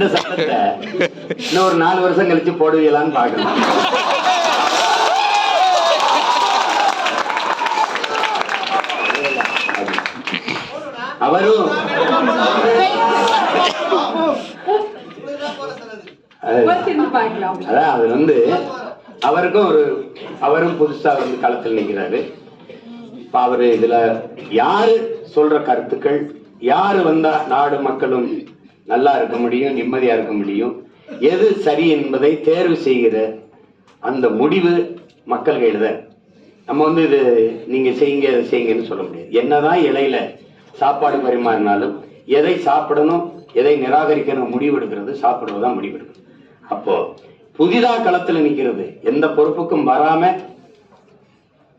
இந்த சட்டத்தை இன்னும் ஒரு 4 வருஷம் கழிச்சு போடுவீங்களான்னு பாக்கலாம். அவரும் அதான் அது வந்து அவருக்கும் அவரும் புதுசா வந்து களத்தில் நிற்கிறாரு. இப்ப அவரு இதுல யாரு சொல்ற கருத்துக்கள், யாரு வந்தா நாடு மக்களும் நல்லா இருக்க முடியும், நிம்மதியா இருக்க முடியும், எது சரி என்பதை தேர்வு செய்கிற அந்த முடிவு மக்கள் கையில. நம்ம வந்து இது நீங்க செய்யுங்க அதை செய்யுங்கன்னு சொல்ல முடியாது. என்னதான் இலையில சாப்பாடு பரிமாறினாலும் எதை சாப்பிடணும் எதை நிராகரிக்கணும் முடிவெடுக்கிறது சாப்பிடுறதுதான் முடிவெடுக்கணும். அப்போ புதிதா களத்துல நிக்கிறது, எந்த பொறுப்புக்கும் வராம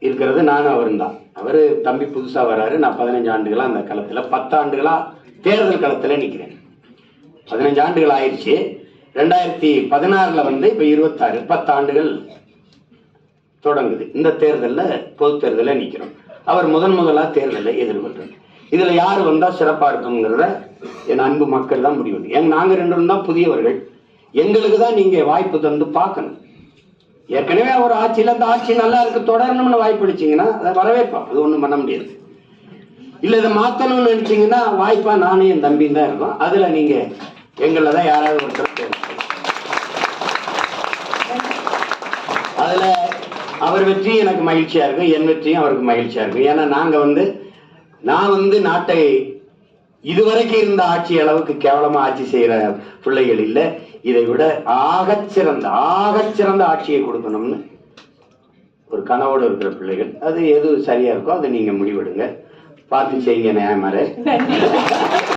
இருக்கிறது நானும் அவரும் தான். அவரு தம்பி புதுசா வராரு, நான் 15 ஆண்டுகளா அந்த களத்துல, 10 ஆண்டுகளா தேர்தல் களத்துல நிக்கிறேன். 15 ஆண்டுகள் ஆயிடுச்சு. 2016 வந்து இப்ப 26, 10 ஆண்டுகள் தொடங்குது. இந்த தேர்தல்ல பொது தேர்தல நிக்கிறோம். அவர் முதலா தேர்தலை எதிர்கொள்றாரு. இதுல யாரு வந்தா சிறப்பா இருக்குங்கிறத என் அன்பு மக்கள் தான் முடிவு. நாங்க 2 தான் புதியவர்கள், எங்களுக்கு தான் நீங்க வாய்ப்பு தந்து பார்க்கணும். ஏற்கனவே ஒரு ஆட்சியில அந்த ஆட்சி நல்லா இருக்கு தொடரணும்னு வாய்ப்பு அளிச்சீங்கன்னா அதை வரவேற்போம், அது ஒண்ணும் பண்ண முடியாது. இல்ல இதை மாத்தணும்னு நினைச்சீங்கன்னா வாய்ப்பா நானும் என் தம்பியும் தான் இருக்கோம். அதுல நீங்க எங்களதான் யாராவது ஒருத்தர் தேர்வு. அதுல அவர் வெற்றி எனக்கு மகிழ்ச்சியா இருக்கும், என் வெற்றியும் அவருக்கு மகிழ்ச்சியா இருக்கும். ஏன்னா நான் வந்து நாட்டை இதுவரைக்கும் இருந்த ஆட்சி அளவுக்கு கேவலமா ஆட்சி செய்யற பிள்ளைகள் இல்ல. இதை விட ஆகச்சிறந்த ஆட்சியை கொடுக்கணும்னு ஒரு கனவோடு இருக்கிற பிள்ளைகள். அது எது சரியா இருக்கோ அதை நீங்க முடிவெடுங்க, பார்த்து செய்யுங்க நியாயமாரே.